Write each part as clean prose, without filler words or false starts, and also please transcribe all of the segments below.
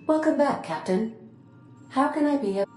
Welcome back, Captain. How can I be of...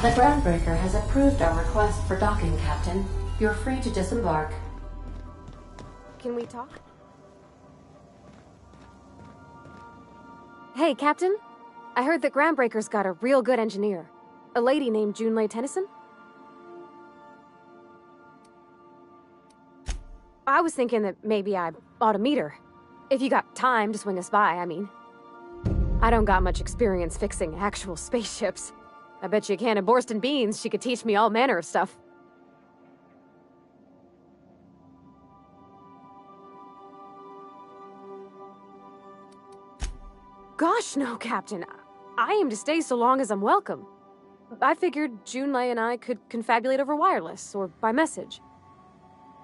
The Groundbreaker has approved our request for docking, Captain. You're free to disembark. Can we talk? Hey, Captain. I heard that Groundbreaker's got a real good engineer. A lady named Junlei Tennyson? I was thinking that maybe I ought to meet her. If you got time to swing us by, I mean. I don't got much experience fixing actual spaceships. I bet you a can of Borston beans she could teach me all manner of stuff. Gosh, no, Captain. I aim to stay so long as I'm welcome. I figured Junlei and I could confabulate over wireless, or by message.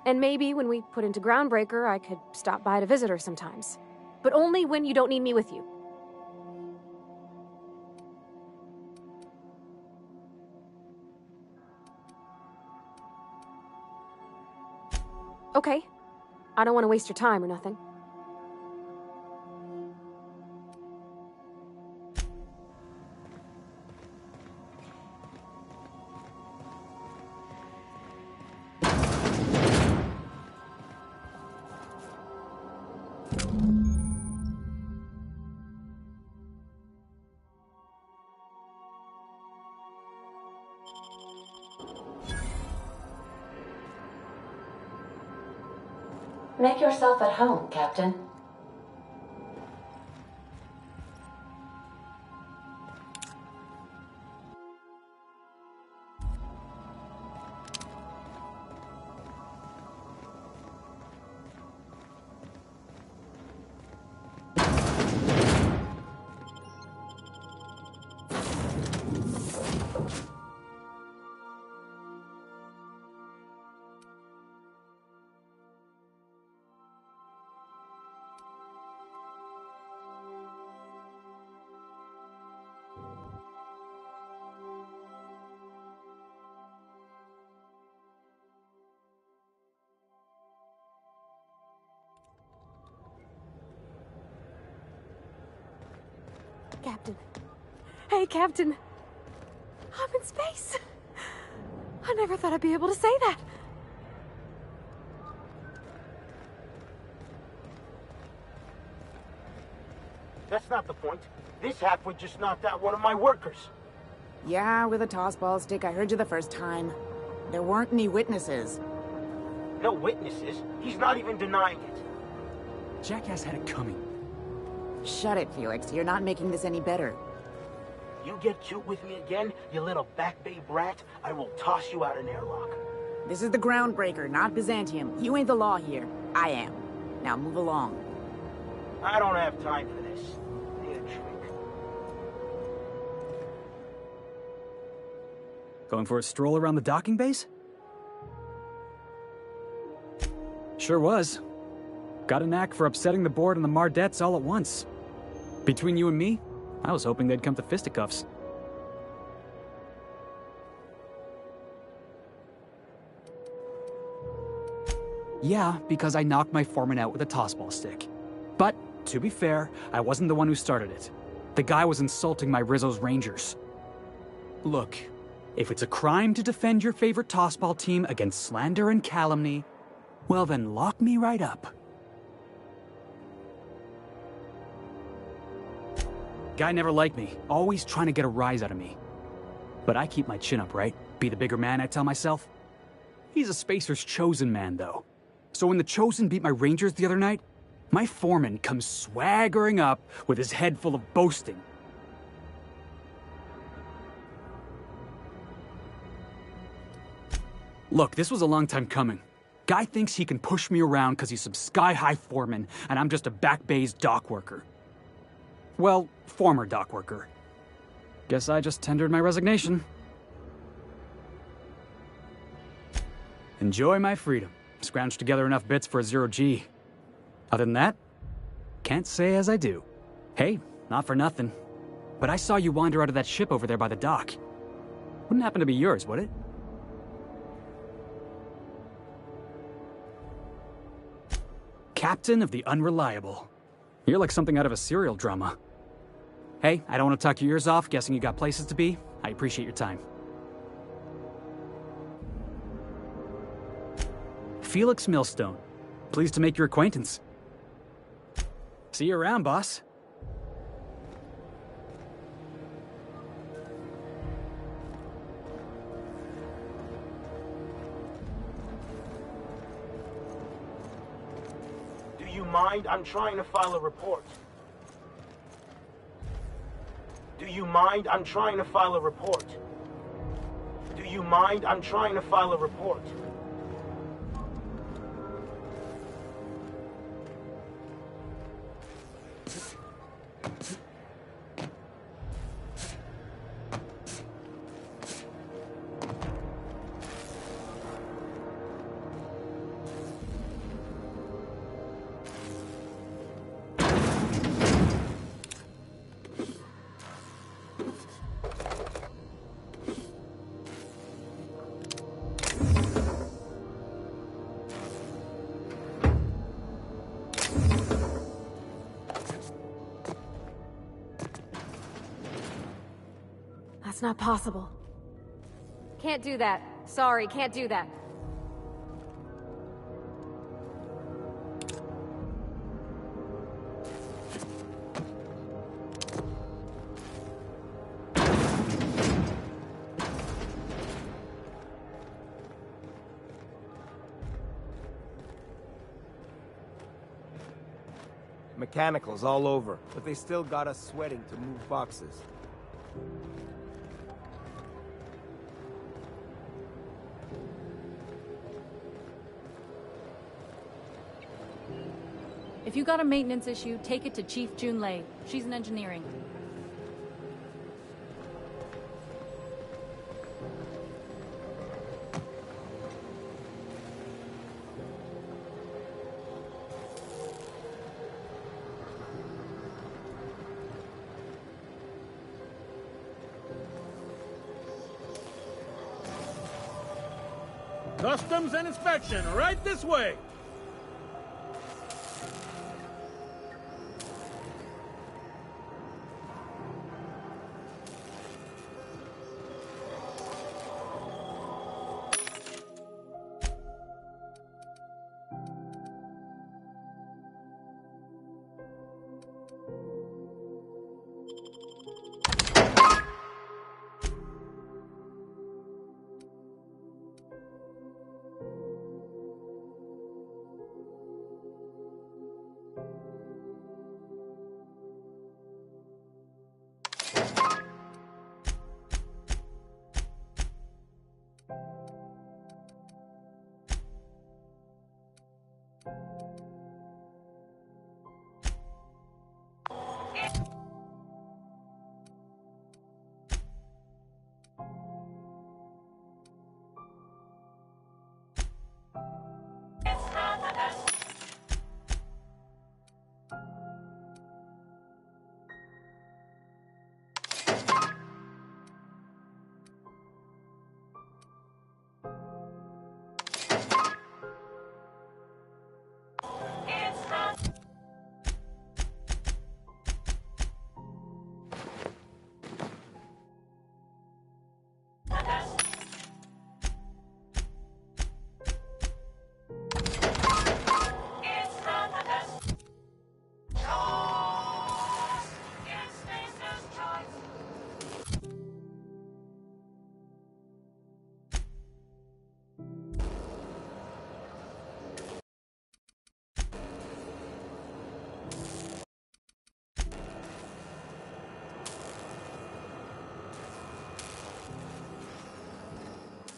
And maybe when we put into Groundbreaker, I could stop by to visit her sometimes. But only when you don't need me with you. Okay. I don't want to waste your time or nothing. Make yourself at home, Captain. Captain. Hey, Captain. I'm in space. I never thought I'd be able to say that. That's not the point. This halfwit just knocked out one of my workers. Yeah, with a tossball stick. I heard you the first time. There weren't any witnesses. No witnesses? He's not even denying it. Jackass had it coming. Shut it, Felix. You're not making this any better. You get cute with me again, you little Back Bay brat, I will toss you out an airlock. This is the Groundbreaker, not Byzantium. You ain't the law here. I am. Now move along. I don't have time for this. Need a drink. Going for a stroll around the docking base? Sure was. Got a knack for upsetting the board and the Mardettes all at once. Between you and me, I was hoping they'd come to fisticuffs. Yeah, because I knocked my foreman out with a tossball stick. But, to be fair, I wasn't the one who started it. The guy was insulting my Rizzo's Rangers. Look, if it's a crime to defend your favorite tossball team against slander and calumny, well then lock me right up. Guy never liked me, always trying to get a rise out of me. But I keep my chin up, right? Be the bigger man, I tell myself. He's a Spacer's chosen man, though. So when the Chosen beat my Rangers the other night, my foreman comes swaggering up with his head full of boasting. Look, this was a long time coming. Guy thinks he can push me around because he's some sky-high foreman, and I'm just a back bay's dock worker. Well, former dock worker. Guess I just tendered my resignation. Enjoy my freedom. Scrounged together enough bits for a 0G. Other than that, can't say as I do. Hey, not for nothing, but I saw you wander out of that ship over there by the dock. Wouldn't happen to be yours, would it? Captain of the Unreliable. You're like something out of a serial drama. Hey, I don't want to talk your ears off, guessing you got places to be. I appreciate your time. Felix Millstone. Pleased to make your acquaintance. See you around, boss. Do you mind? I'm trying to file a report. Do you mind? I'm trying to file a report. Do you mind? I'm trying to file a report. That's not possible. Can't do that. Sorry, can't do that. Mechanicals all over, but they still got us sweating to move boxes. If you got a maintenance issue, take it to Chief Junlei. She's in engineering. Customs and inspection, right this way!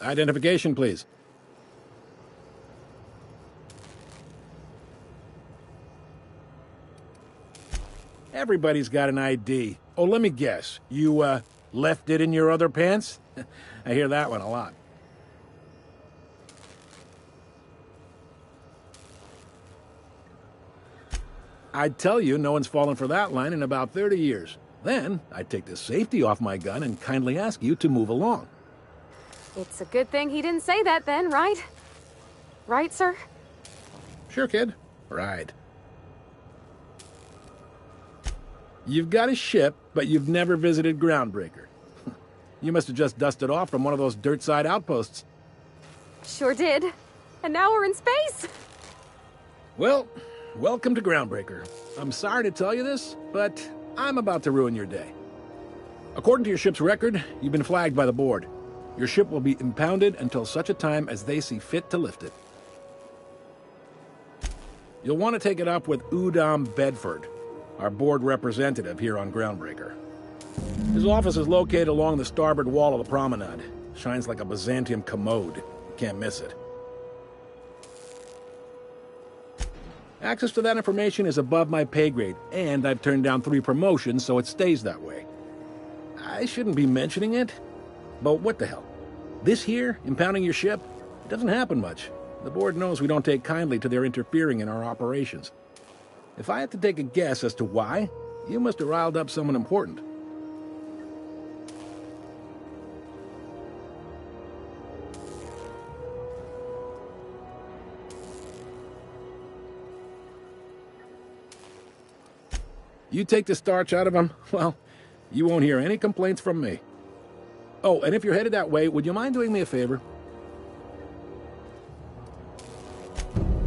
Identification, please. Everybody's got an ID. Oh, let me guess. You, left it in your other pants? I hear that one a lot. I'd tell you no one's fallen for that line in about 30 years. Then, I'd take the safety off my gun and kindly ask you to move along. It's a good thing he didn't say that then, right? Right, sir? Sure, kid. Right. You've got a ship, but you've never visited Groundbreaker. You must have just dusted off from one of those dirt-side outposts. Sure did. And now we're in space! Well, welcome to Groundbreaker. I'm sorry to tell you this, but I'm about to ruin your day. According to your ship's record, you've been flagged by the board. Your ship will be impounded until such a time as they see fit to lift it. You'll want to take it up with Udom Bedford, our board representative here on Groundbreaker. His office is located along the starboard wall of the promenade. Shines like a Byzantium commode. Can't miss it. Access to that information is above my pay grade, and I've turned down 3 promotions, so it stays that way. I shouldn't be mentioning it, but what the hell? This here, impounding your ship, it doesn't happen much. The board knows we don't take kindly to their interfering in our operations. If I had to take a guess as to why, you must have riled up someone important. You take the starch out of them, well, you won't hear any complaints from me. Oh, and if you're headed that way, would you mind doing me a favor?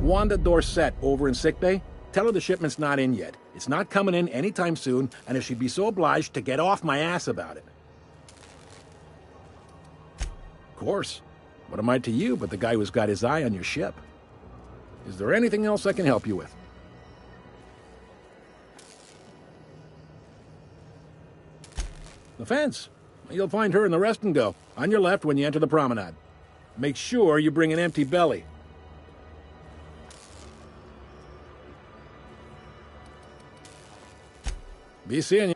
Wanda Dorset over in sickbay, tell her the shipment's not in yet. It's not coming in anytime soon, and if she'd be so obliged to get off my ass about it. Of course. What am I to you but the guy who's got his eye on your ship? Is there anything else I can help you with? The fence. You'll find her in the rest and go, on your left when you enter the promenade. Make sure you bring an empty belly. Be seeing you.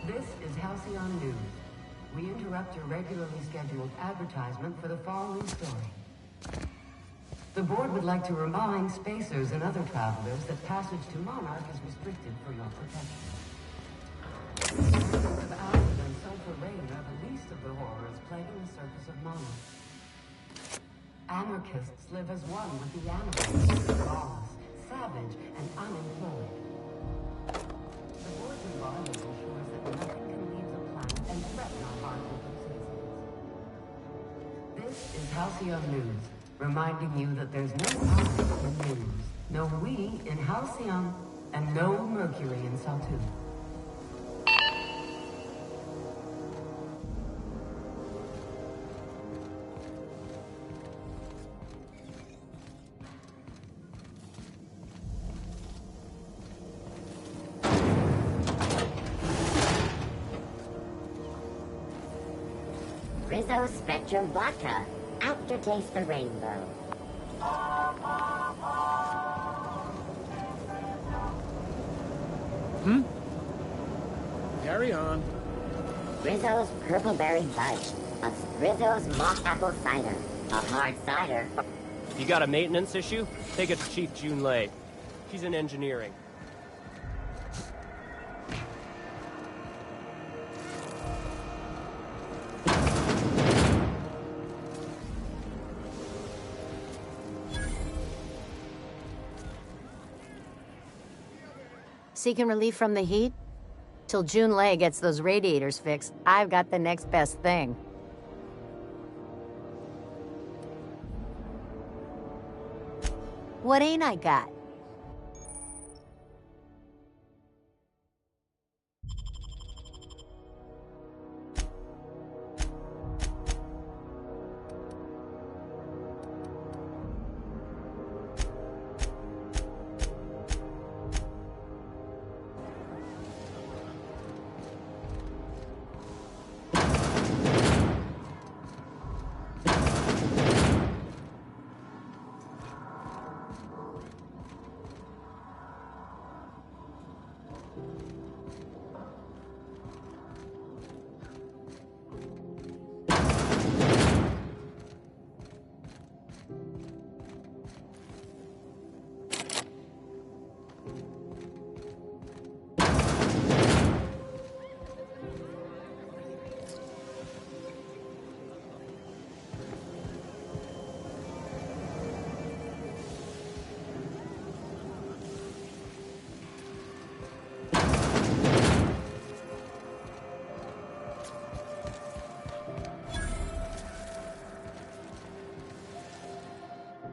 This is Halcyon News. We interrupt your regularly scheduled advertisement for the following story. The board would like to remind spacers and other travelers that passage to Monarch is restricted for your protection. Sightings of acid and sulfur rain are the least of the horrors plaguing the surface of Monarch. Anarchists live as one with the animals, lawless, savage, and unemployed. The board's environment ensures that nothing can leave the planet and threaten our hardworking citizens. This is Halcyon News, reminding you that there's no I in news, no we in Halcyon, and no Mercury in Saltu. Rizzo Spectrum Vodka. Aftertaste the rainbow. Carry on. Rizzo's Purple Berry Fudge. Rizzo's Mock Apple Cider. A hard cider. You got a maintenance issue? Take it to Chief Junlei. She's in engineering. Seeking relief from the heat? Till Junlei gets those radiators fixed, I've got the next best thing. What ain't I got?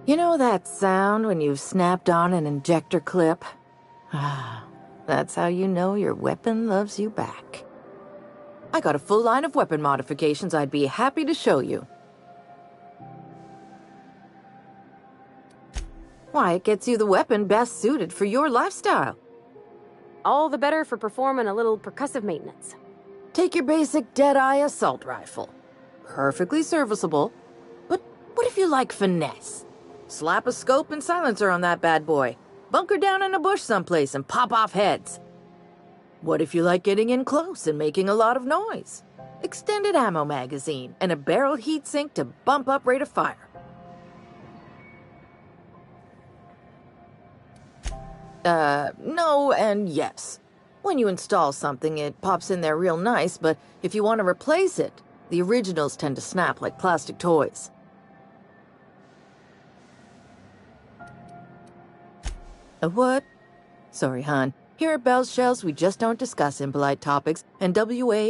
You know that sound when you've snapped on an injector clip? Ah, that's how you know your weapon loves you back. I got a full line of weapon modifications I'd be happy to show you. Why, it gets you the weapon best suited for your lifestyle. All the better for performing a little percussive maintenance. Take your basic Deadeye assault rifle. Perfectly serviceable. But what if you like finesse? Slap a scope and silencer on that bad boy. Bunker down in a bush someplace and pop off heads. What if you like getting in close and making a lot of noise? Extended ammo magazine and a barrel heatsink to bump up rate of fire. No and yes. When you install something, it pops in there real nice, but if you want to replace it, the originals tend to snap like plastic toys. A what? Sorry, hon. Here at Bell's Shells, we just don't discuss impolite topics, and WARRANTIES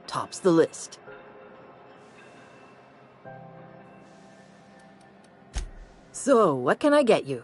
tops the list. So, what can I get you?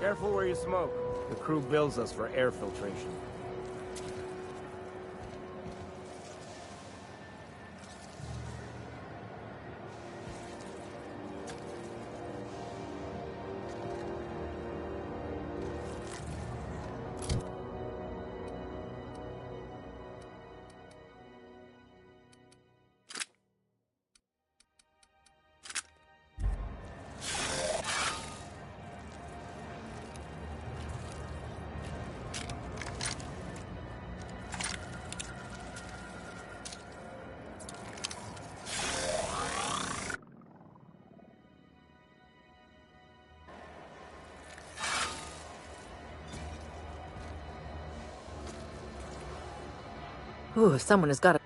Careful where you smoke. The crew bills us for air filtration. Ooh, someone has got to...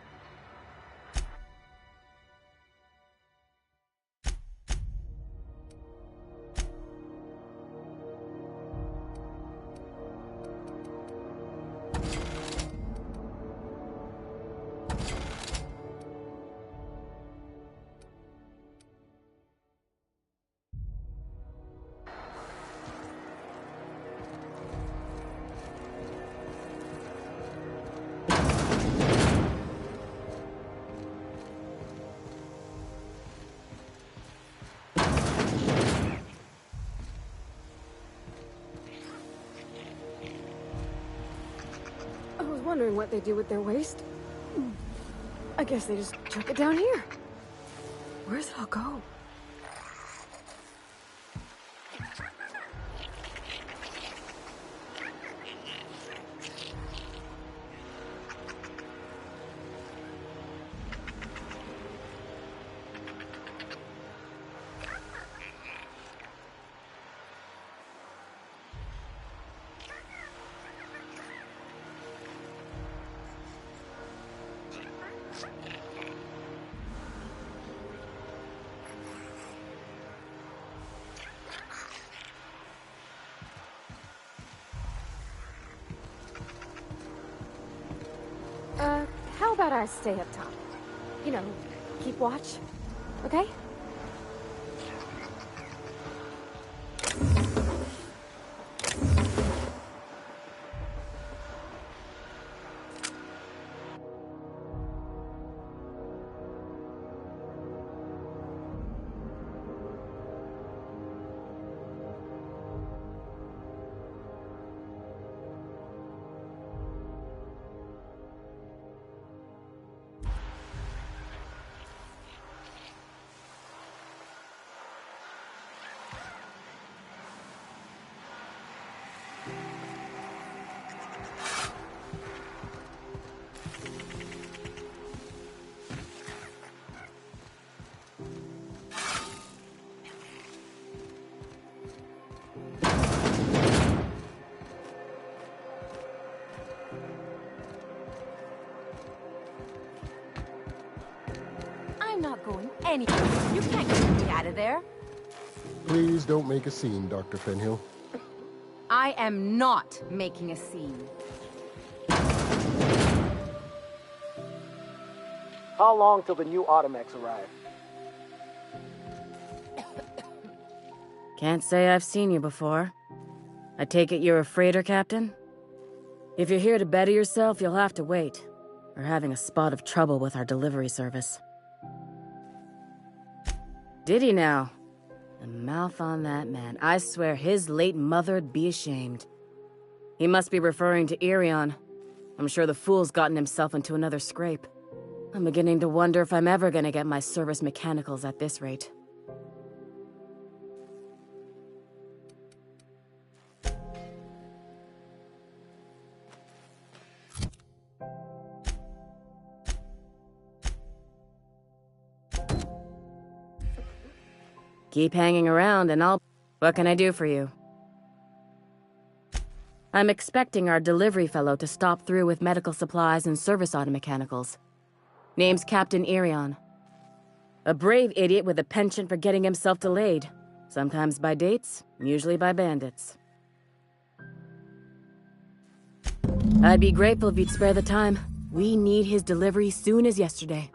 Wondering what they do with their waste. I guess they just chuck it down here. Where's it all go? about I stay up top? You know, keep watch, okay? I'm not going anywhere. You can't get me out of there. Please don't make a scene, Dr. Fenhill. I am not making a scene. How long till the new Automex arrive? Can't say I've seen you before. I take it you're a freighter, Captain? If you're here to better yourself, you'll have to wait. We're having a spot of trouble with our delivery service. Did he now? The mouth on that man. I swear his late mother'd be ashamed. He must be referring to Irion. I'm sure the fool's gotten himself into another scrape. I'm beginning to wonder if I'm ever gonna get my service mechanicals at this rate. Keep hanging around and What can I do for you? I'm expecting our delivery fellow to stop through with medical supplies and service auto mechanicals. Name's Captain Irion. A brave idiot with a penchant for getting himself delayed. Sometimes by dates, usually by bandits. I'd be grateful if you'd spare the time. We need his delivery soon as yesterday.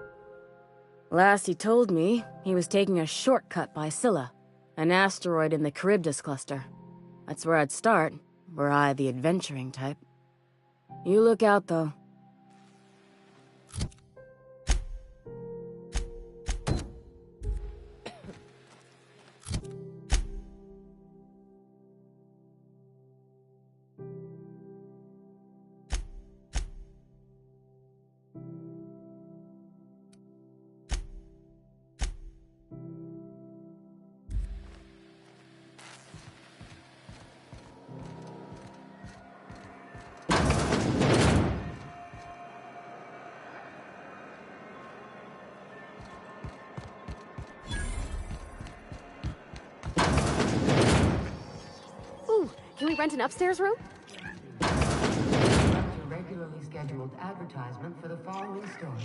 Last he told me, he was taking a shortcut by Scylla, an asteroid in the Charybdis cluster. That's where I'd start, were I the adventuring type. You look out, though. Can we rent an upstairs room? A regularly scheduled advertisement for the following story.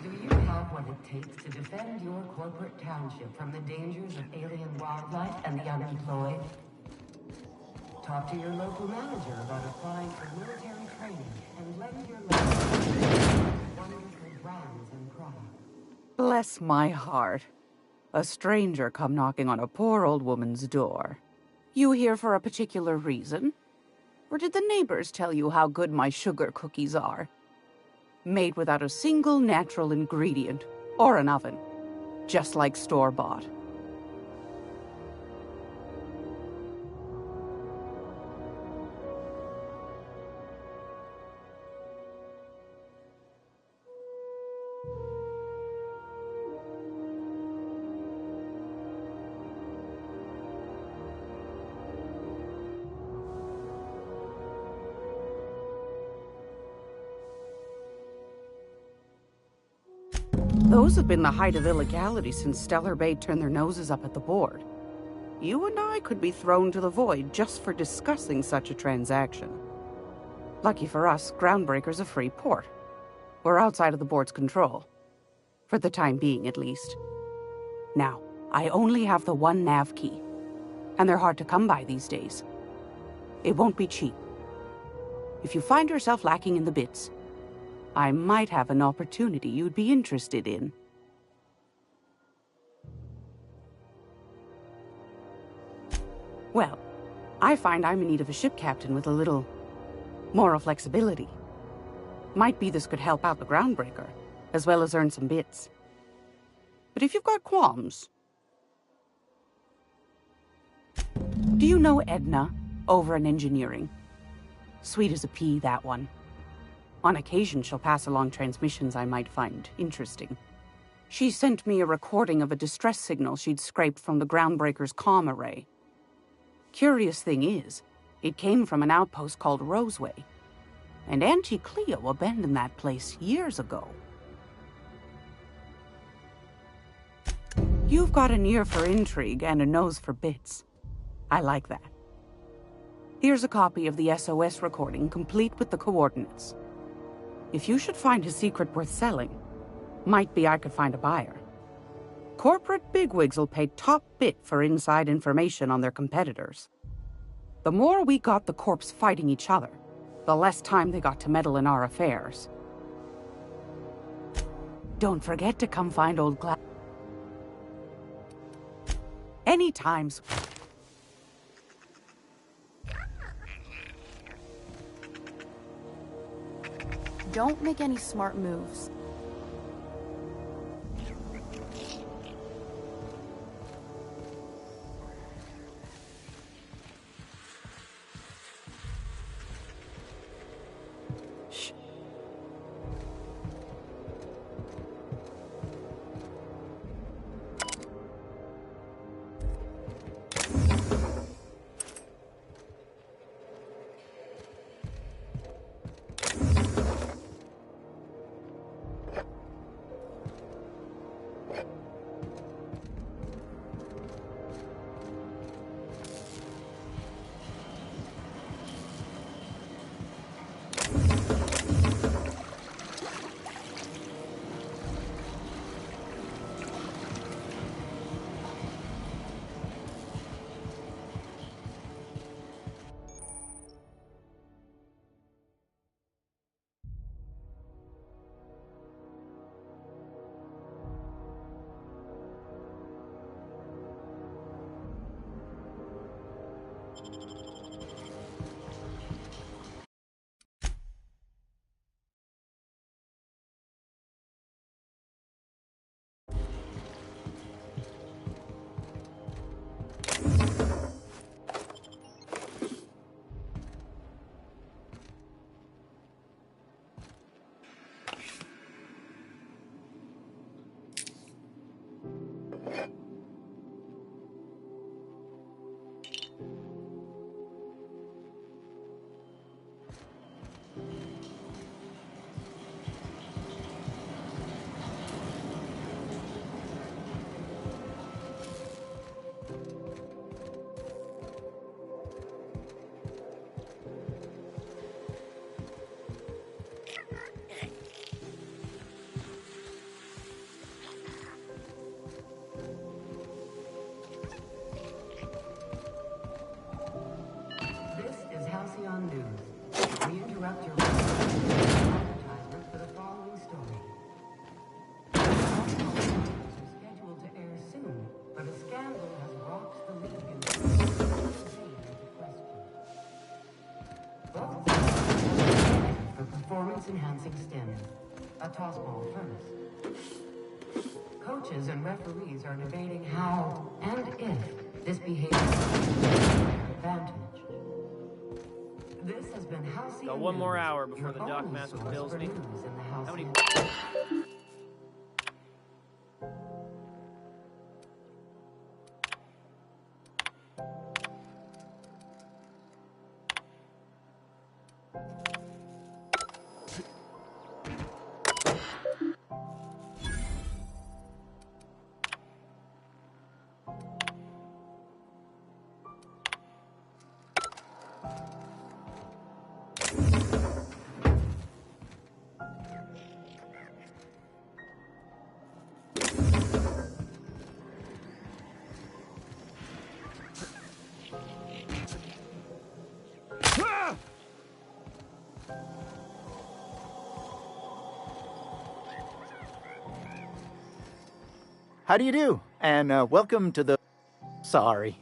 Do you have what it takes to defend your corporate township from the dangers of alien wildlife and the unemployed? Talk to your local manager about applying for military training and lend your life wonderful brands and products. Bless my heart. A stranger come knocking on a poor old woman's door. You here for a particular reason? Or did the neighbors tell you how good my sugar cookies are? Made without a single natural ingredient, or an oven. Just like store-bought. Those have been the height of illegality since Stellar Bay turned their noses up at the board. You and I could be thrown to the void just for discussing such a transaction. Lucky for us, Groundbreaker's a free port. We're outside of the board's control. For the time being, at least. Now, I only have the one nav key. And they're hard to come by these days. It won't be cheap. If you find yourself lacking in the bits, I might have an opportunity you'd be interested in. Well, I find I'm in need of a ship captain with a little moral flexibility. Might be this could help out the Groundbreaker, as well as earn some bits. But if you've got qualms... Do you know Edna, over in engineering? Sweet as a pea, that one. On occasion, she'll pass along transmissions I might find interesting. She sent me a recording of a distress signal she'd scraped from the Groundbreaker's comm array. Curious thing is, it came from an outpost called Roseway, and Auntie Cleo abandoned that place years ago. You've got an ear for intrigue and a nose for bits. I like that. Here's a copy of the SOS recording, complete with the coordinates. If you should find a secret worth selling, might be I could find a buyer. Corporate bigwigs will pay top bit for inside information on their competitors. The more we got the corps fighting each other, the less time they got to meddle in our affairs. Don't forget to come find old Glad. Anytime. Don't make any smart moves. Halcyon News. We interrupt your advertisement for the following story. All are scheduled to air soon, but a scandal has rocked the league and both for performance-enhancing stims, a tossball furnace. Coaches and referees are debating how and if this behavior is their advantage. This has been Halcyon Got one more News, hour before your the dock only master source bills for me. news in the How many... How do you do? And welcome to the... Sorry.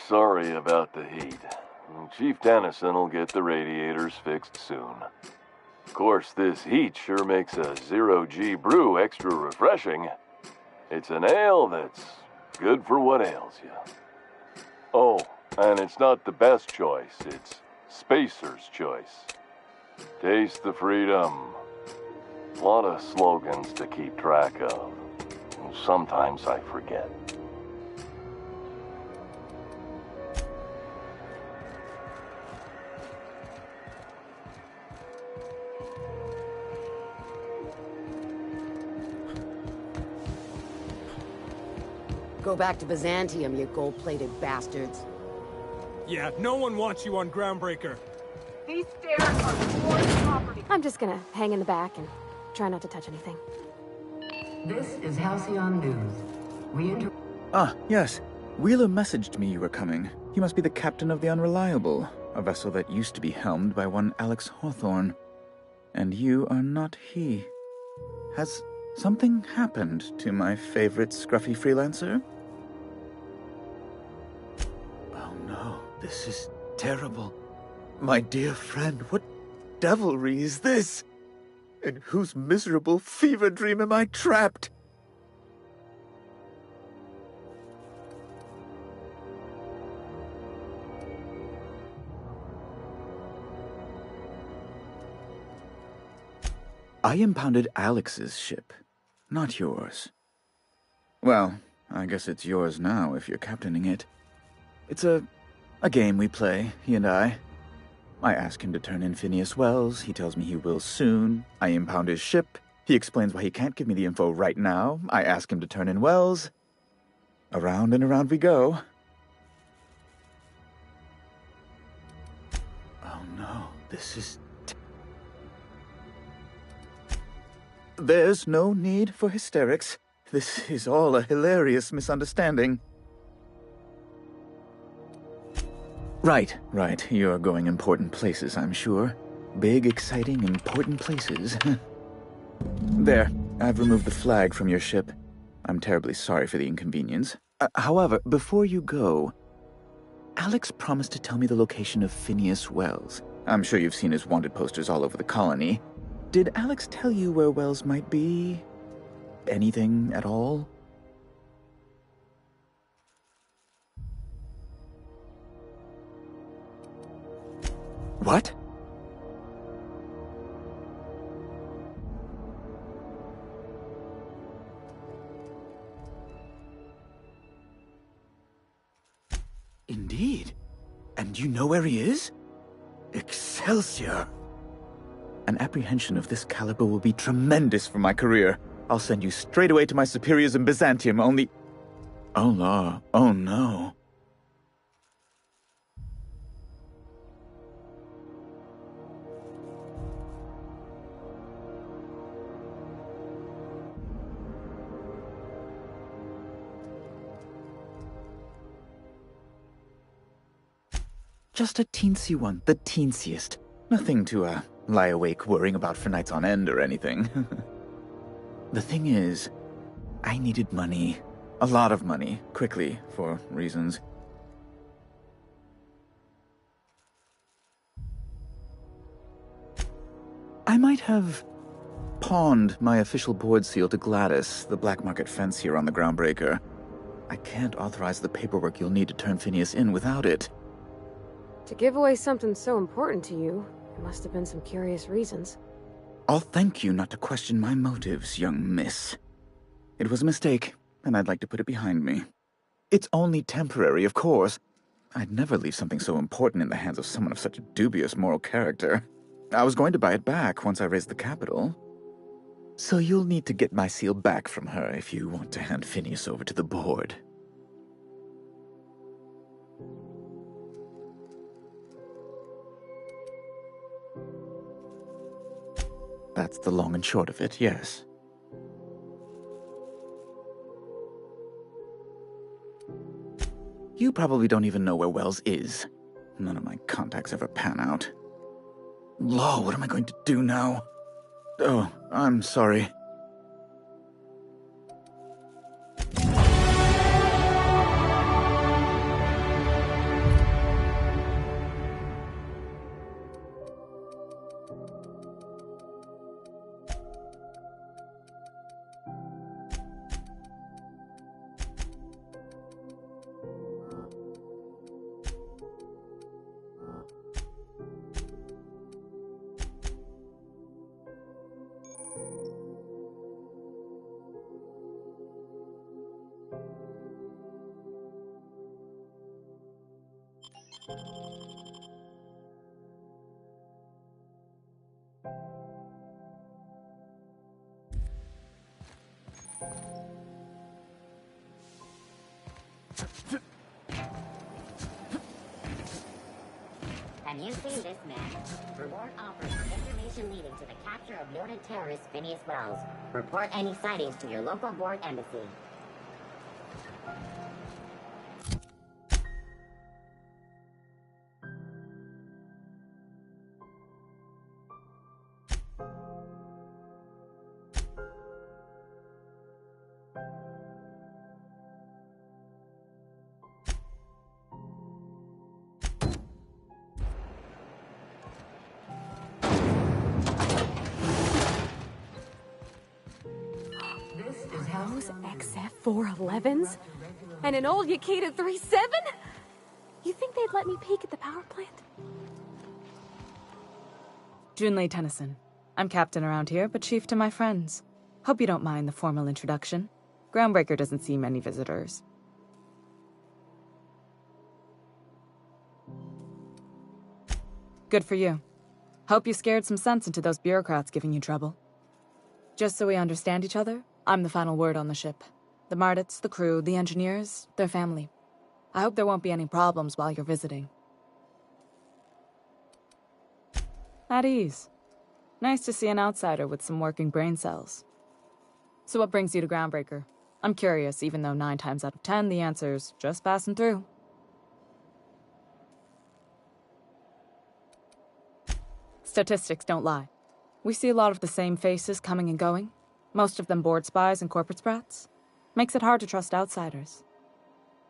Sorry about the heat. Chief Dennison will get the radiators fixed soon. Of course, this heat sure makes a zero-G brew extra refreshing. It's an ale that's good for what ails you. Oh, and it's not the best choice, it's Spacer's choice. Taste the freedom. A lot of slogans to keep track of. Sometimes I forget. Go back to Byzantium, you gold-plated bastards. Yeah, no one wants you on Groundbreaker. These stairs are Ford's property. I'm just gonna hang in the back and try not to touch anything. This is Halcyon News. Yes. Wheeler messaged me you were coming. He must be the captain of the Unreliable, a vessel that used to be helmed by one Alex Hawthorne. And you are not he. Has something happened to my favorite scruffy freelancer? Oh no, this is terrible. My dear friend, what devilry is this? In whose miserable fever dream am I trapped? I impounded Alex's ship, not yours. Well, I guess it's yours now if you're captaining it. It's a game we play, he and I. I ask him to turn in Phineas Wells, he tells me he will soon. I impound his ship, he explains why he can't give me the info right now. I ask him to turn in Wells. Around and around we go. Oh no, this is... There's no need for hysterics. This is all a hilarious misunderstanding. Right. You're going important places, I'm sure. Big, exciting, important places. There, I've removed the flag from your ship. I'm terribly sorry for the inconvenience. However, before you go, Alex promised to tell me the location of Phineas Wells. I'm sure you've seen his wanted posters all over the colony. Did Alex tell you where Wells might be? Anything at all? What? Indeed. And you know where he is? Excelsior! An apprehension of this caliber will be tremendous for my career. I'll send you straight away to my superiors in Byzantium, only... Oh, no. Oh, no. Just a teensy one, the teensiest. Nothing to, lie awake worrying about for nights on end or anything. The thing is, I needed money. A lot of money, quickly, for reasons. I might have pawned my official board seal to Gladys, the black market fence here on the Groundbreaker. I can't authorize the paperwork you'll need to turn Phineas in without it. To give away something so important to you, there must have been some curious reasons. I'll thank you not to question my motives, young miss. It was a mistake, and I'd like to put it behind me. It's only temporary, of course. I'd never leave something so important in the hands of someone of such a dubious moral character. I was going to buy it back once I raised the capital. So you'll need to get my seal back from her if you want to hand Phineas over to the board. That's the long and short of it, yes. You probably don't even know where Wells is. None of my contacts ever pan out. Law, what am I going to do now? Oh, I'm sorry. Have you seen this man? Reward offers information leading to the capture of noted terrorist Phineas Wells. Report any sightings to your local board embassy. Those XF411s? And an old Yakita 37? You think they'd let me peek at the power plant? Junlei Tennyson. I'm captain around here, but chief to my friends. Hope you don't mind the formal introduction. Groundbreaker doesn't see many visitors. Good for you. Hope you scared some sense into those bureaucrats giving you trouble. Just so we understand each other, I'm the final word on the ship. The Mardits, the crew, the engineers, their family. I hope there won't be any problems while you're visiting. At ease. Nice to see an outsider with some working brain cells. So what brings you to Groundbreaker? I'm curious, even though 9 times out of 10 the answer's just passing through. Statistics don't lie. We see a lot of the same faces coming and going. Most of them board spies and corporate sprats. Makes it hard to trust outsiders.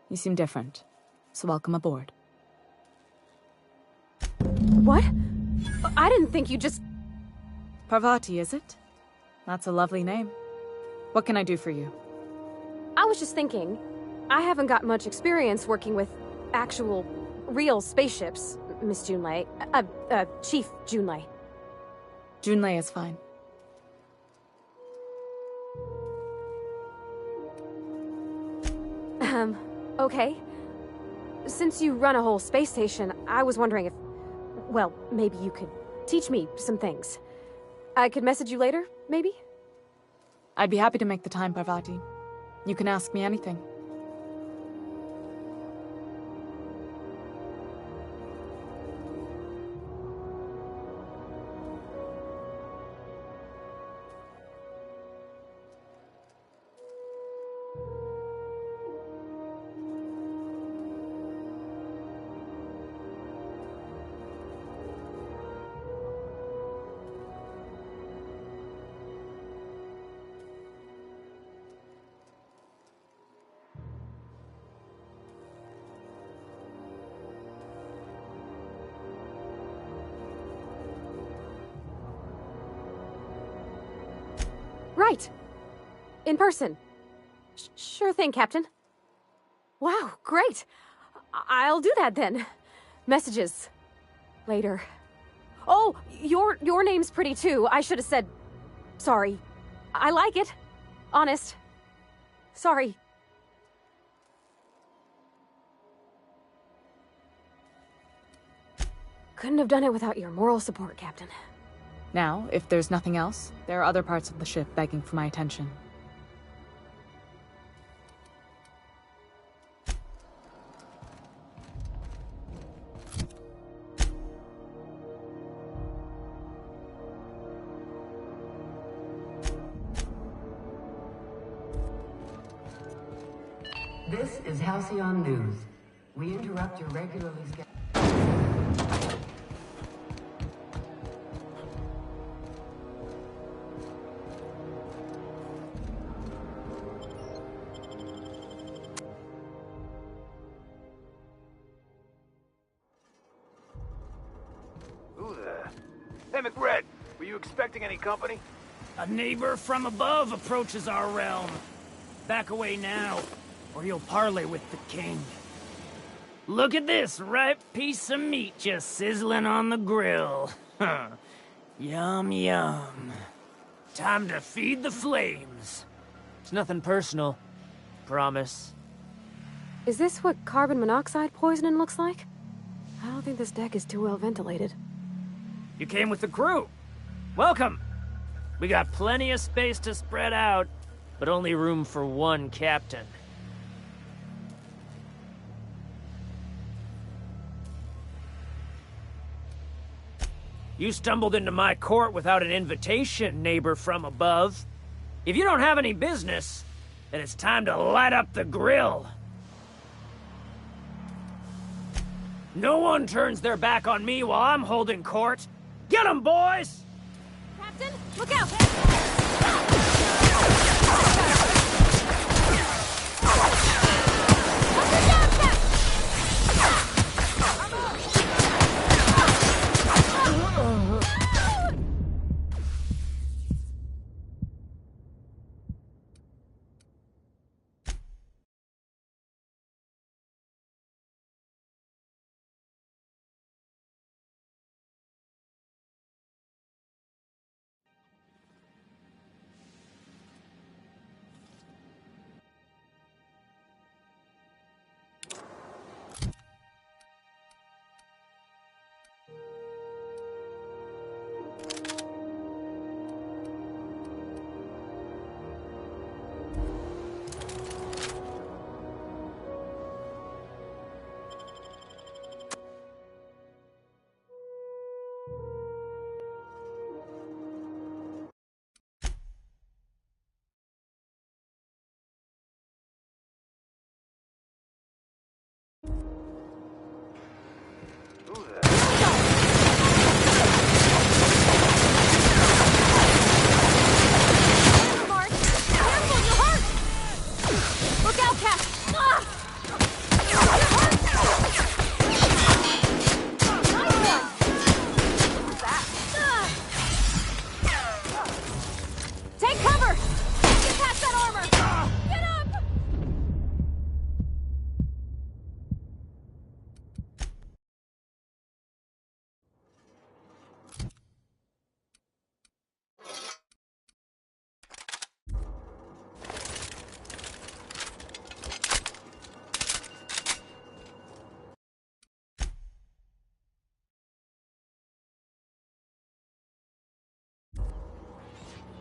You seem different, so welcome aboard. What? I didn't think you just... Parvati, is it? That's a lovely name. What can I do for you? I was just thinking, I haven't got much experience working with actual, real spaceships, Miss Junlei. Chief Junlei. Junlei is fine. Okay. Since you run a whole space station, I was wondering if... Well, maybe you could teach me some things. I could message you later, maybe? I'd be happy to make the time, Parvati. You can ask me anything. Right. In person. Sure thing, Captain. Wow, great. I'll do that then. Messages. Later. Oh, your name's pretty too. I should have said... Sorry. I like it. Honest. Sorry. Couldn't have done it without your moral support, Captain. Now, if there's nothing else, there are other parts of the ship begging for my attention. This is Halcyon News. We interrupt your regularly scheduled... Who there? Hey, McRed, were you expecting any company? A neighbor from above approaches our realm. Back away now, or you'll parley with the king. Look at this ripe piece of meat just sizzling on the grill. Huh. Yum, yum. Time to feed the flames. It's nothing personal. Promise. Is this what carbon monoxide poisoning looks like? I don't think this deck is too well ventilated. You came with the crew. Welcome. We got plenty of space to spread out, but only room for one captain. You stumbled into my court without an invitation, neighbor from above. If you don't have any business, then it's time to light up the grill. No one turns their back on me while I'm holding court. Get 'em, boys! Captain, look out!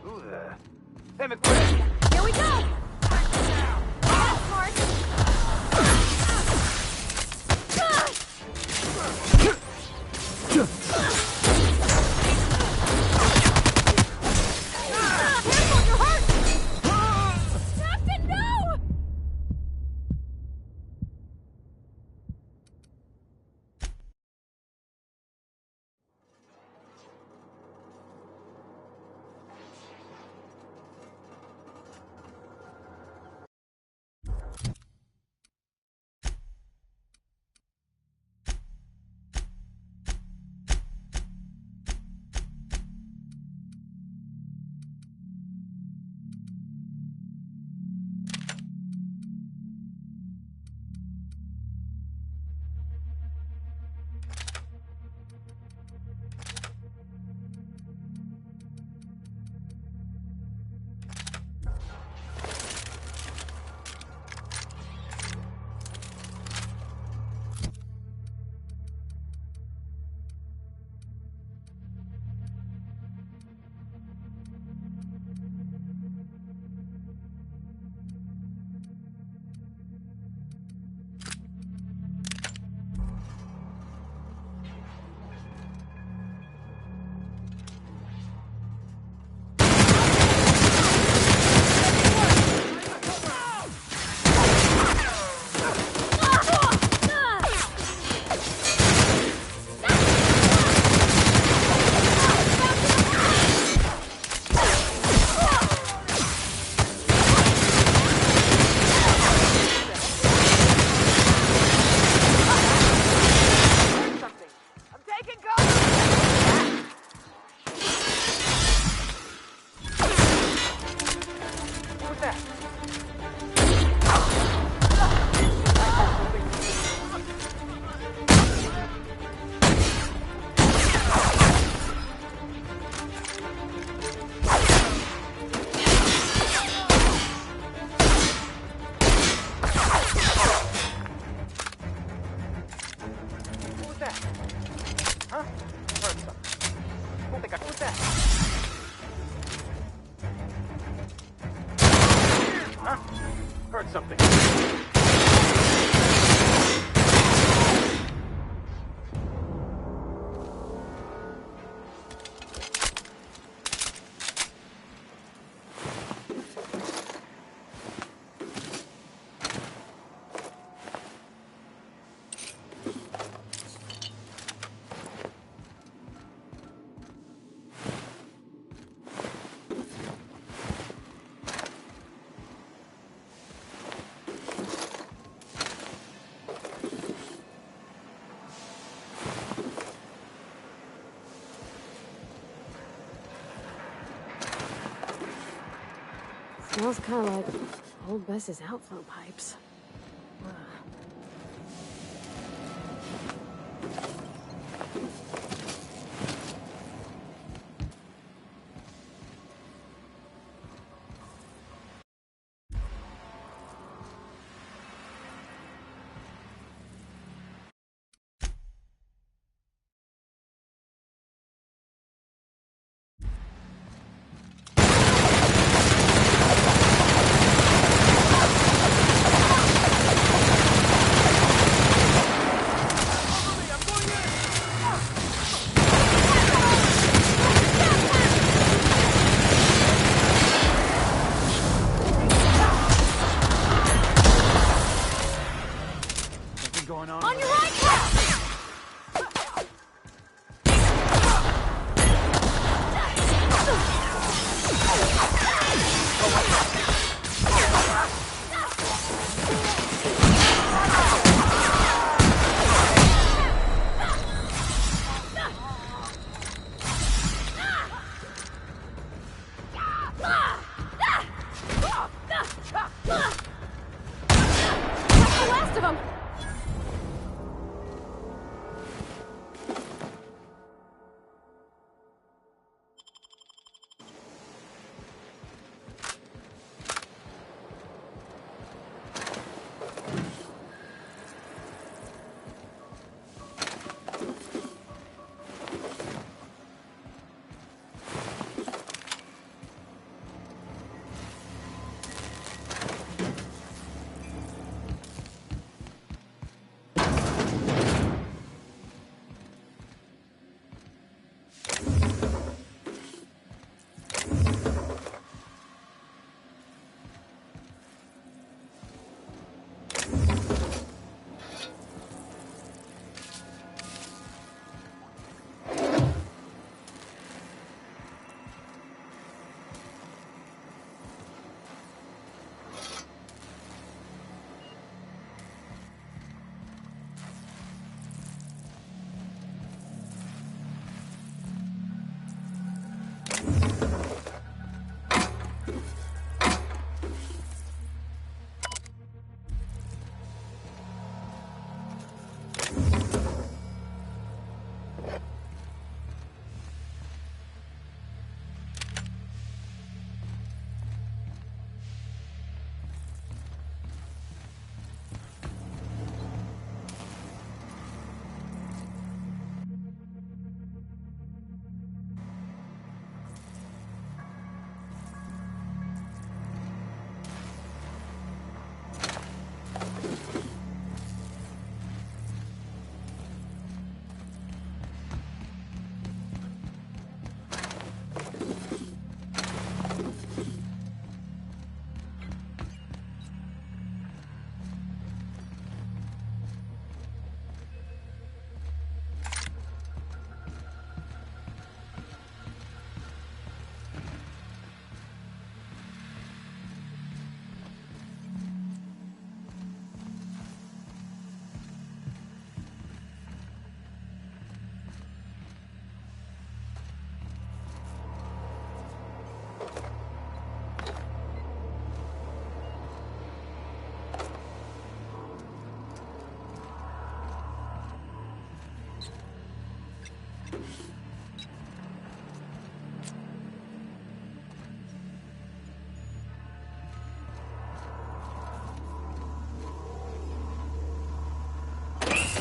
Who there? Hey, McRed! Here we go! Yes, Mark! Careful, you're hurt! Captain, no! something. Smells kind of like old Bess's outflow pipes. Ugh. On your right track! That's the last of them!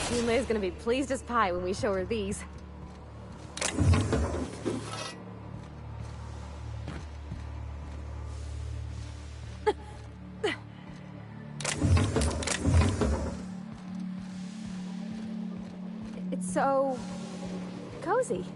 Junlei's gonna be pleased as pie when we show her these. so cozy.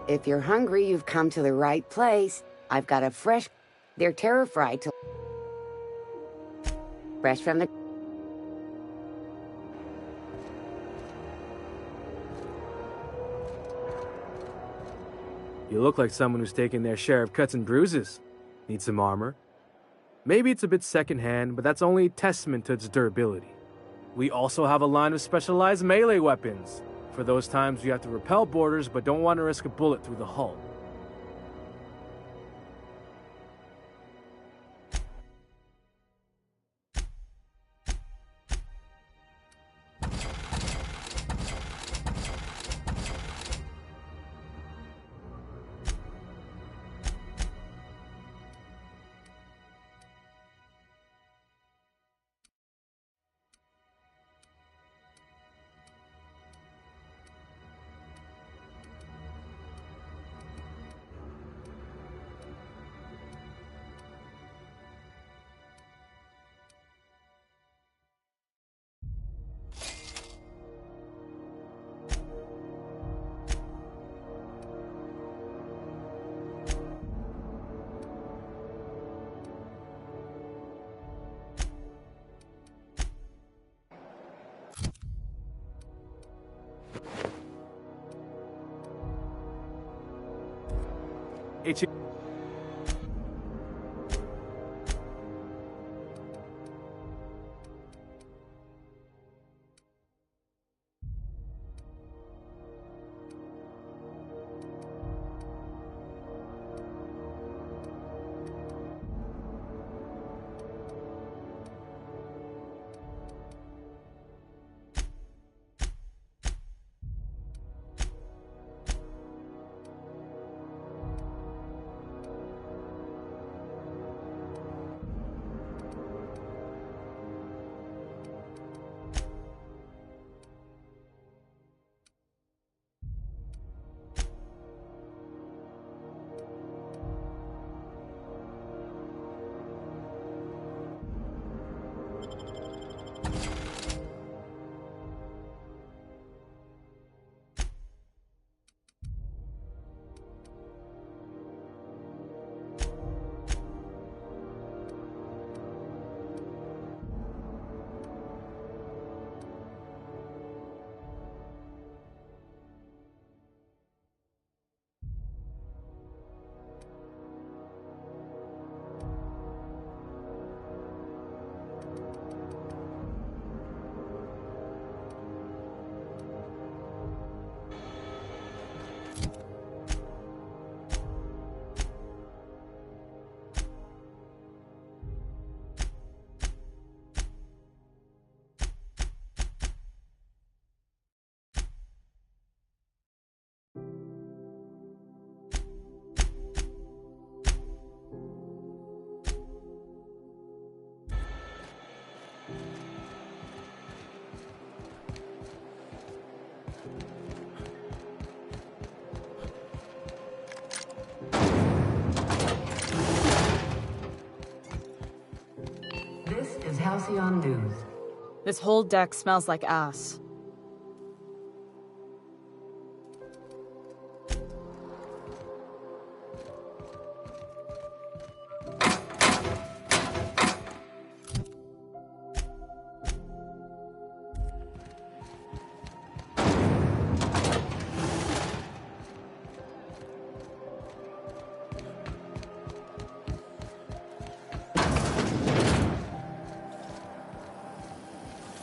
If you're hungry, you've come to the right place. I've got a fresh... They're terror-fried to... Fresh from the... You look like someone who's taken their share of cuts and bruises. Need some armor? Maybe it's a bit secondhand, but that's only a testament to its durability. We also have a line of specialized melee weapons, for those times you have to repel boarders but don't want to risk a bullet through the hull. Halcyon News. This whole deck smells like ass.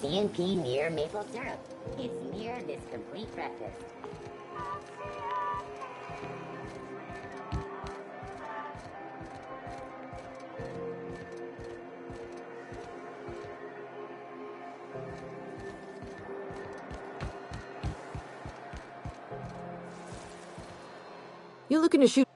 CNP near maple syrup. It's near this complete breakfast. You looking to shoot?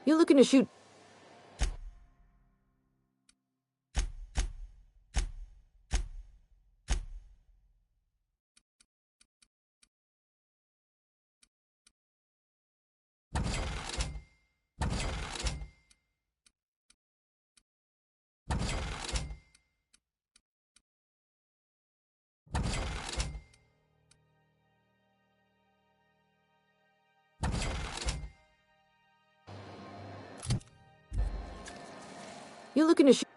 You looking to shoot? You looking to shoot?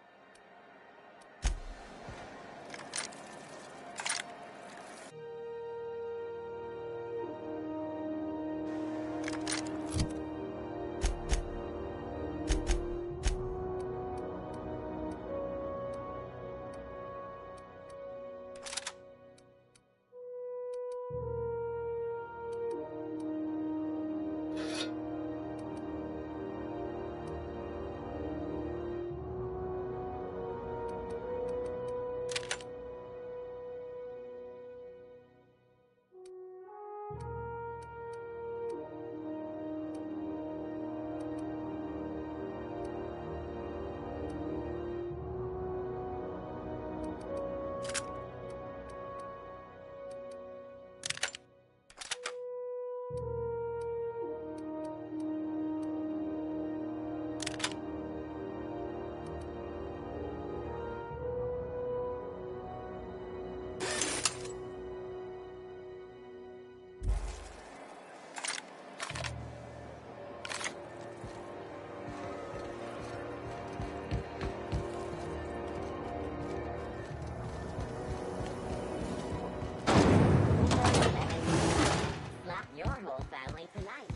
Your whole family tonight.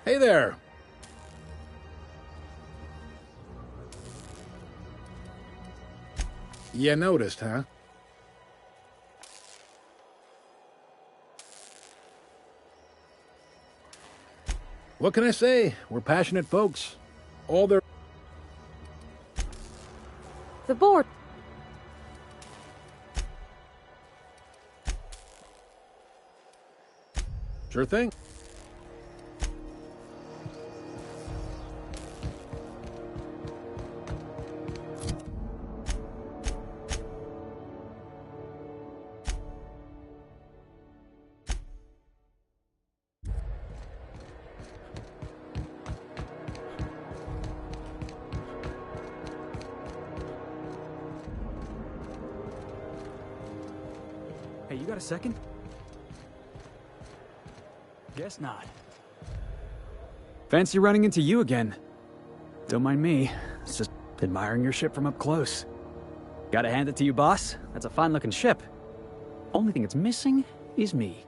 Hey there. You noticed, huh? What can I say? We're passionate folks. All their... The board. Sure thing. Hey, you got a second? Guess not. Fancy running into you again. Don't mind me. It's just admiring your ship from up close. Gotta hand it to you, boss. That's a fine-looking ship. Only thing it's missing is me.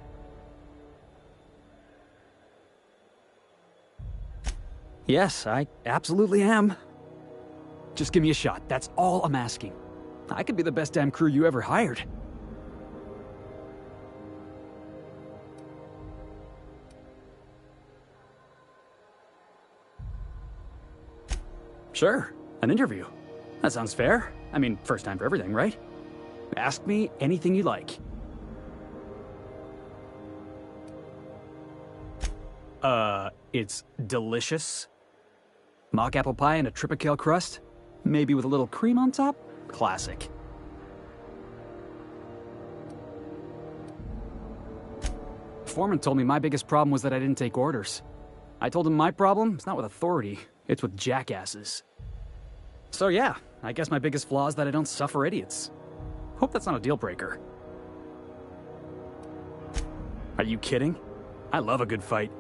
Yes, I absolutely am. Just give me a shot. That's all I'm asking. I could be the best damn crew you ever hired. Sure, an interview. That sounds fair. I mean, first time for everything, right? Ask me anything you like. It's delicious. Mock apple pie and a tripicale crust? Maybe with a little cream on top? Classic. Foreman told me my biggest problem was that I didn't take orders. I told him my problem is not with authority, it's with jackasses. So yeah, I guess my biggest flaw is that I don't suffer idiots. Hope that's not a deal breaker. Are you kidding? I love a good fight.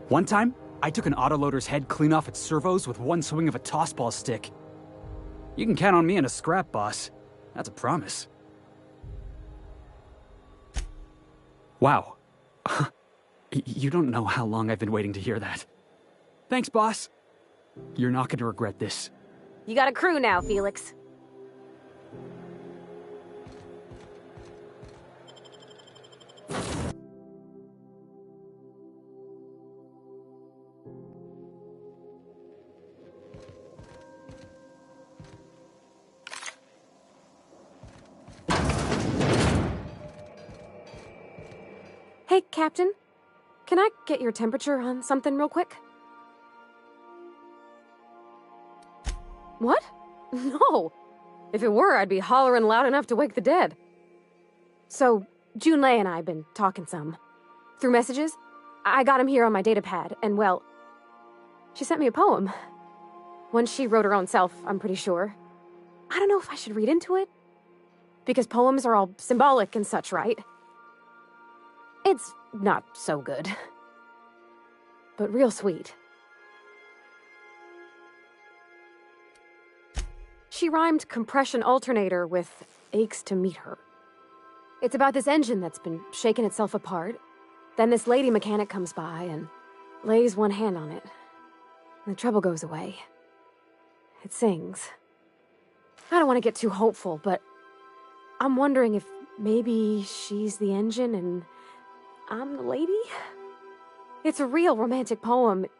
One time, I took an autoloader's head clean off its servos with one swing of a tossball stick. You can count on me in a scrap, boss. That's a promise. Wow. You don't know how long I've been waiting to hear that. Thanks, boss. You're not gonna regret this. You got a crew now, Felix. Hey, Captain. Can I get your temperature on something real quick? What? No. If it were, I'd be hollering loud enough to wake the dead. So, Junlei and I have been talking some. Through messages, I got him here on my datapad, and well, she sent me a poem. One she wrote her own self, I'm pretty sure. I don't know if I should read into it. Because poems are all symbolic and such, right? It's not so good. But real sweet. She rhymed compression alternator with aches to meet her. It's about this engine that's been shaking itself apart. Then this lady mechanic comes by and lays one hand on it. And the trouble goes away. It sings. I don't want to get too hopeful, but I'm wondering if maybe she's the engine and I'm the lady? It's a real romantic poem. It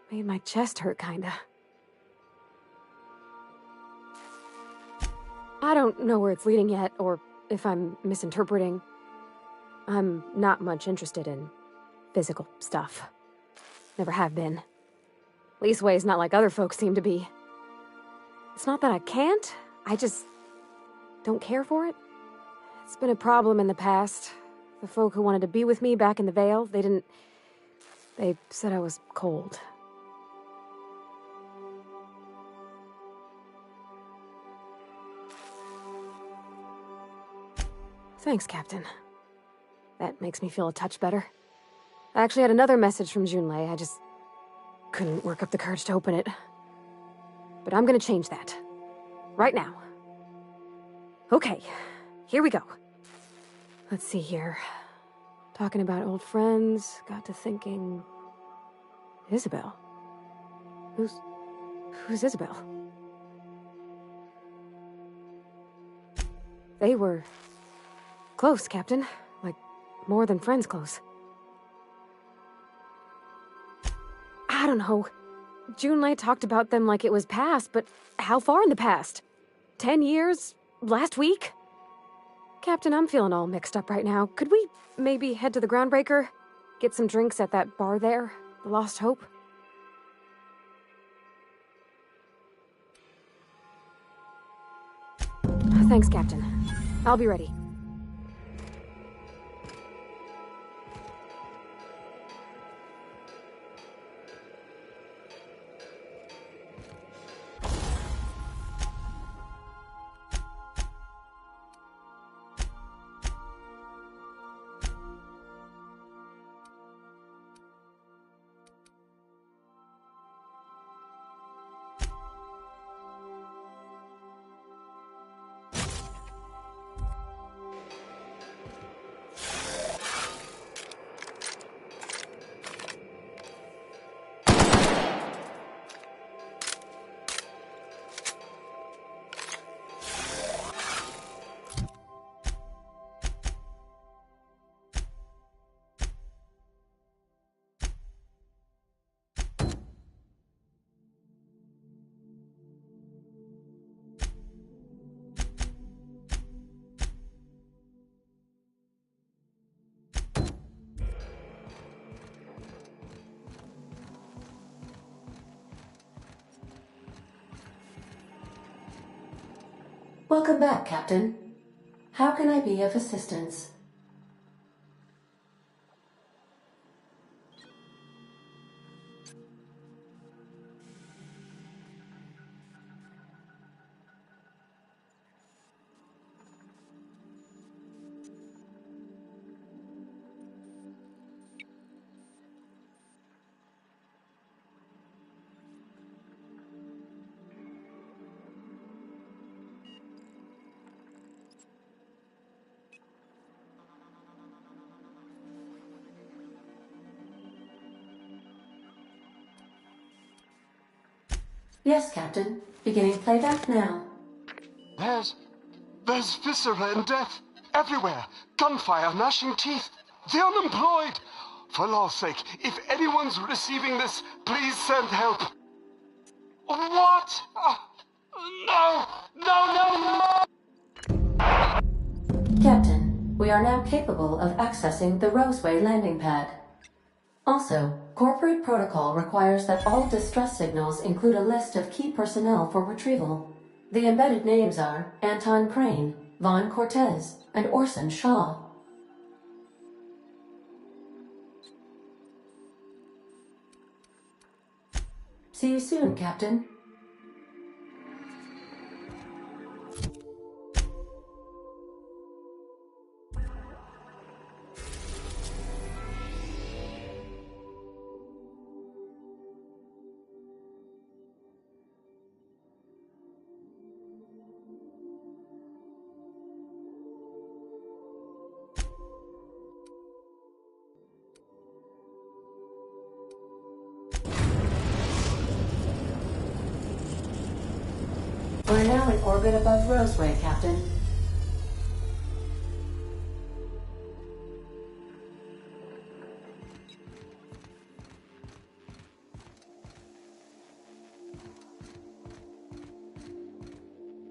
made my chest hurt, kinda. I don't know where it's leading yet, or if I'm misinterpreting. I'm not much interested in physical stuff. Never have been. Leastways, not like other folks seem to be. It's not that I can't, I just don't care for it. It's been a problem in the past. The folk who wanted to be with me back in the Vale, they said I was cold. Thanks, Captain. That makes me feel a touch better. I actually had another message from Junlei, I just couldn't work up the courage to open it. But I'm gonna change that. Right now. Okay, here we go. Let's see here. Talking about old friends, got to thinking... Isabel? Who's Isabel? They were... close, Captain. Like, more than friends close. I don't know. Junlei talked about them like it was past, but how far in the past? 10 years? Last week? Captain, I'm feeling all mixed up right now. Could we maybe head to the Groundbreaker? Get some drinks at that bar there? The Lost Hope? Thanks, Captain. I'll be ready. Welcome back, Captain. How can I be of assistance? Yes, Captain. Beginning playback now. There's viscera and death everywhere. Gunfire, gnashing teeth. The unemployed. For law's sake, if anyone's receiving this, please send help. What? No! No, no, no! Captain, we are now capable of accessing the Roseway landing pad. Also, corporate protocol requires that all distress signals include a list of key personnel for retrieval. The embedded names are Anton Crane, Vaughn Cortez, and Orson Shaw. See you soon, Captain. We're now in orbit above Roseway, Captain.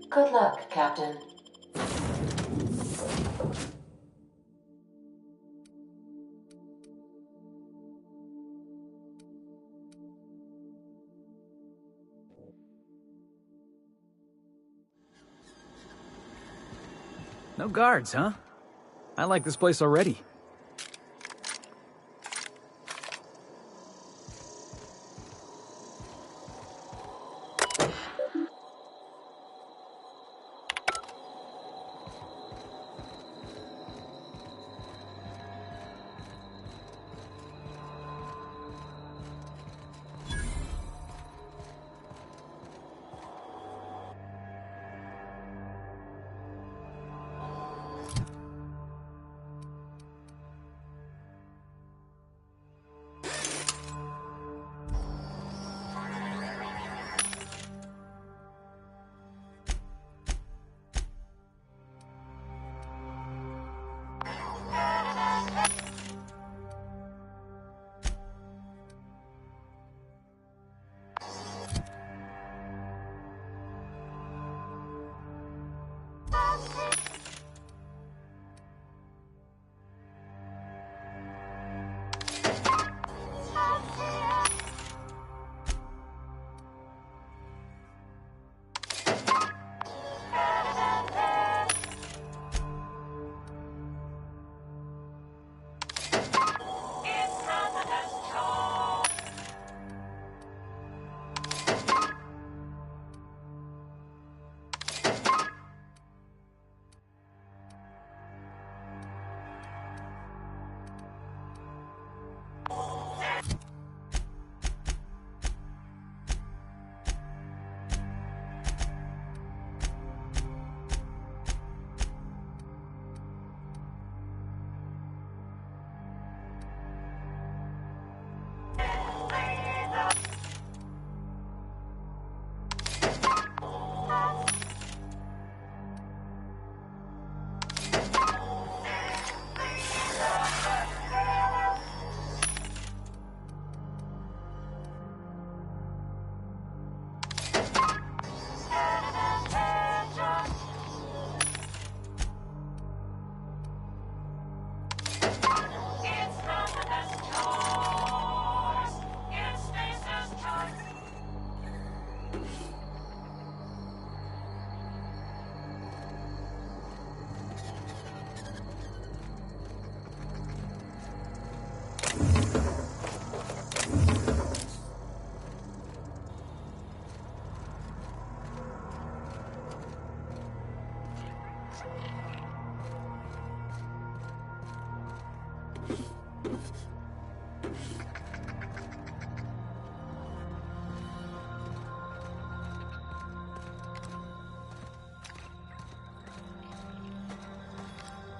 Good luck, Captain. No guards, huh? I like this place already.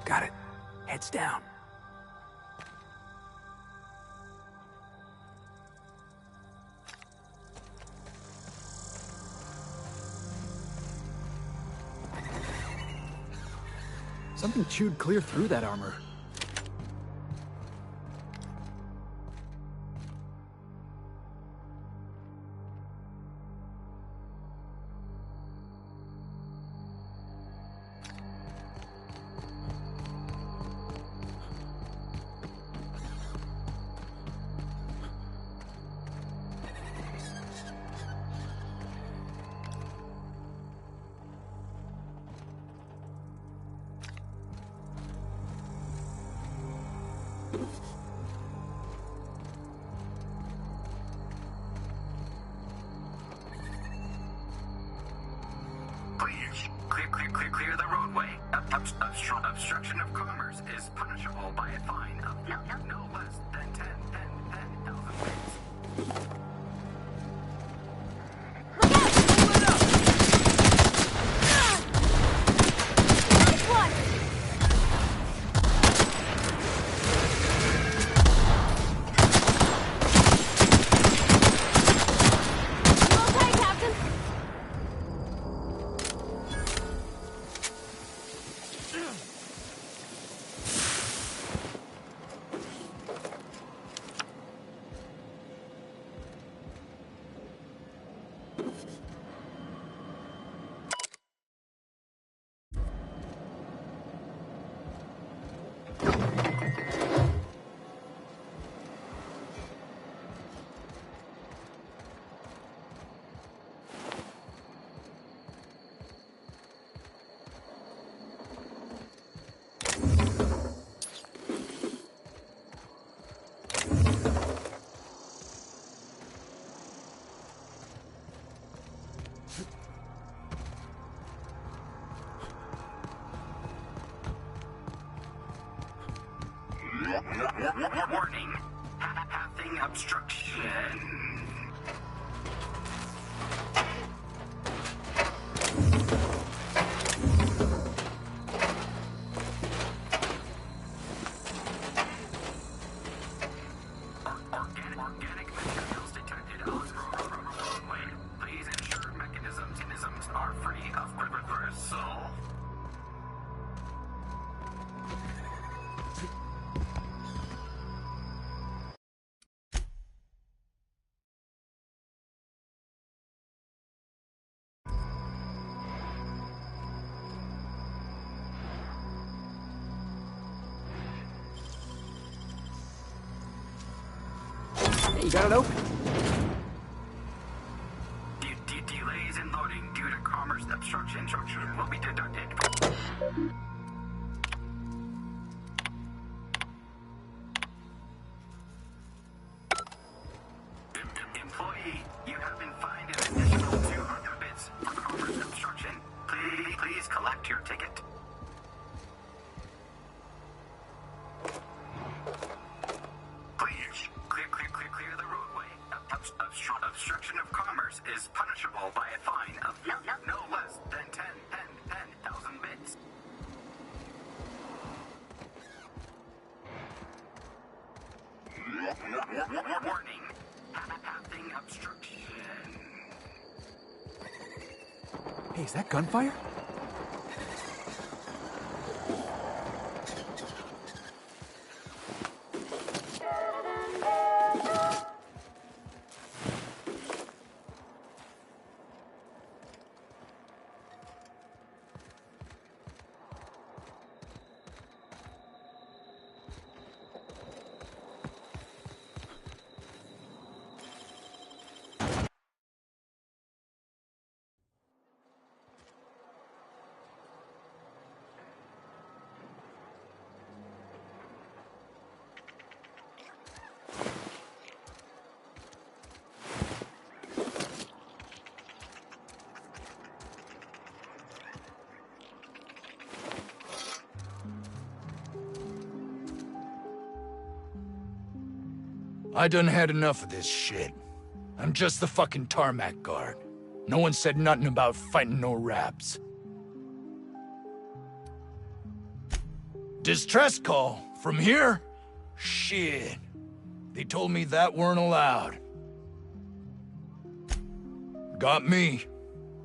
Got it. Heads down. Something chewed clear through that armor. Clear the roadway. Obstruction of commerce is punishable by a fine of no less than 10,000 wins. Warning. Having obstruction. Organic materials detected on roadway. Please ensure mechanisms are free of reversal. Hey, you got it open. Delays in loading due to commerce obstruction will be deducted. Employee, you have been fined an additional 200 bits for commerce obstruction. Please collect your ticket. Please, clear the roadway. Obstruction of commerce is punishable by a fine of no less than 10,000 bits. Warning. Having obstruction. Hey, is that gunfire? I done had enough of this shit. I'm just the fucking tarmac guard. No one said nothing about fighting no raps. Distress call? From here? Shit. They told me that weren't allowed. Got me.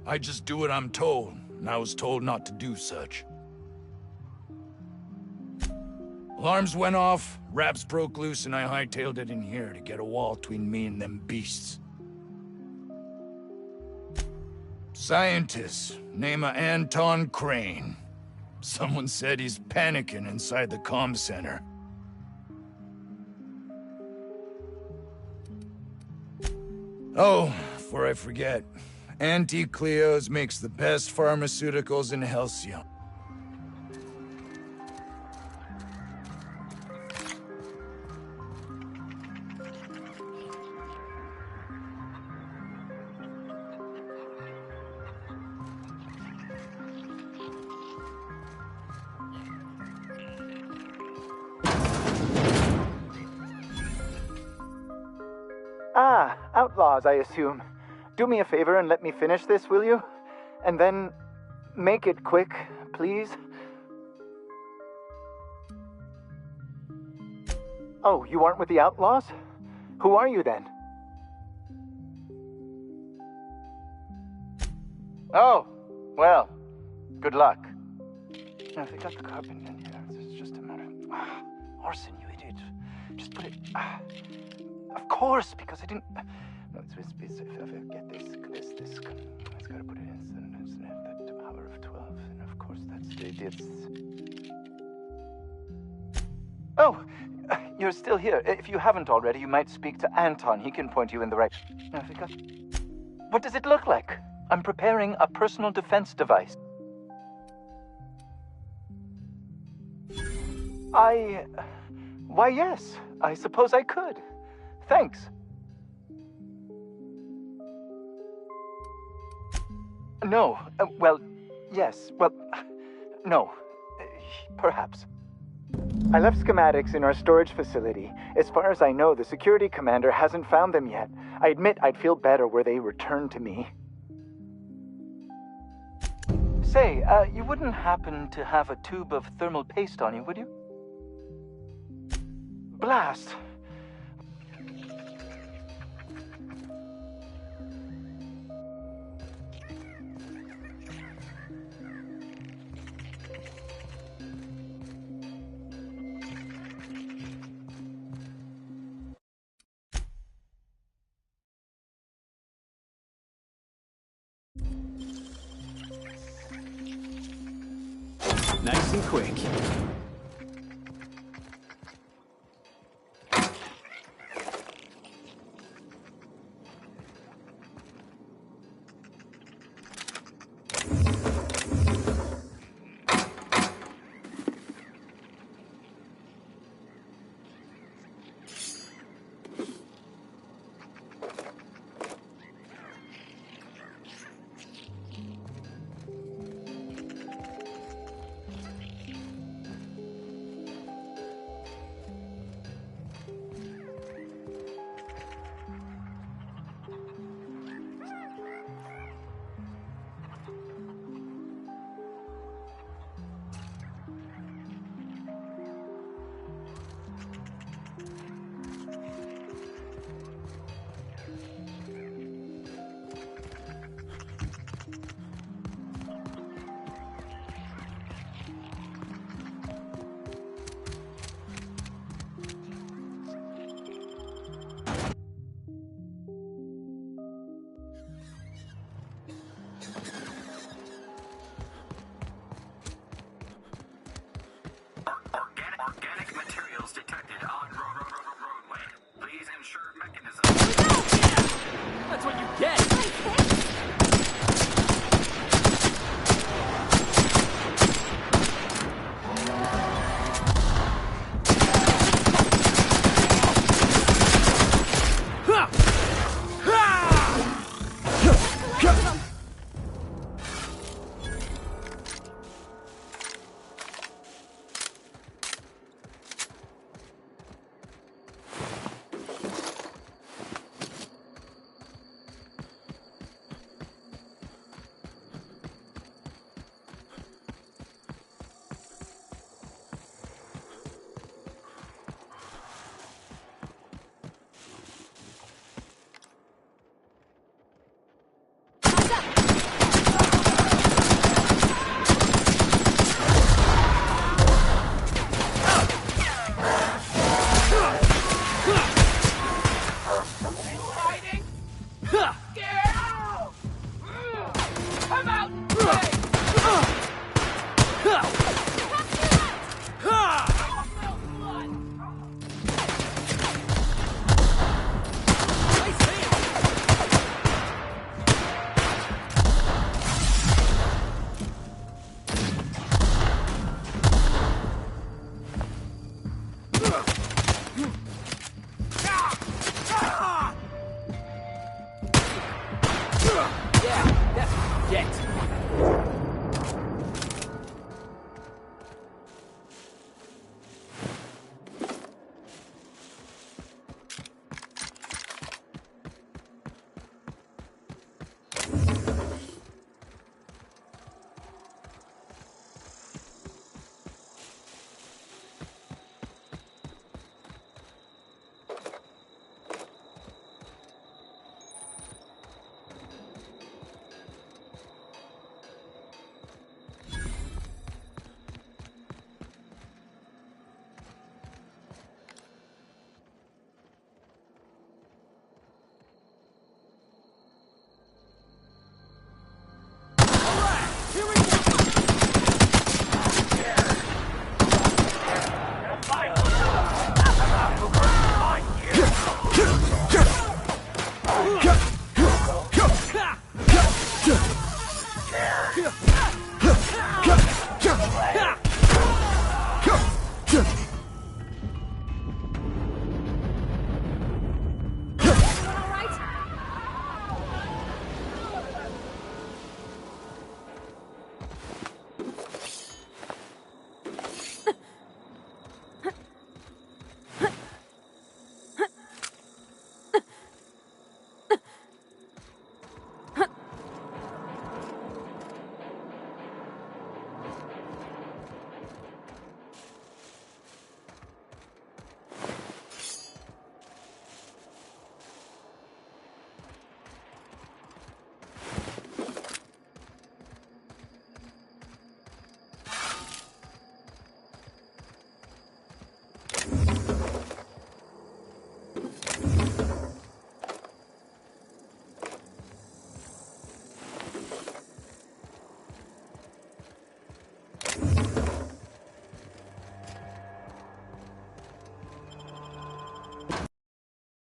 I just do what I'm told, and I was told not to do such. Alarms went off, raps broke loose, and I hightailed it in here to get a wall between me and them beasts. Scientist, name of Anton Crane. Someone said he's panicking inside the comm center. Oh, before I forget, Auntie Cleo's makes the best pharmaceuticals in Halcyon. Ah, outlaws, I assume. Do me a favor and let me finish this, will you? And then make it quick, please. Oh, you aren't with the outlaws? Who are you then? Oh, well, good luck. Now, if they got the carbon in here, it's just a matter of... Orson, you idiot. Just put it... Of course, because I didn't... No, it's if I get this, it's gotta put it in, the power of 12, and of course that's it's... Oh, you're still here. If you haven't already, you might speak to Anton. He can point you in the right... Now, if I got... What does it look like? I'm preparing a personal defense device. Why, yes. I suppose I could. Thanks. No. Well, yes. Well, no. Perhaps. I left schematics in our storage facility. As far as I know, the security commander hasn't found them yet. I admit I'd feel better were they returned to me. Say, you wouldn't happen to have a tube of thermal paste on you, would you? Blast! Nice and quick.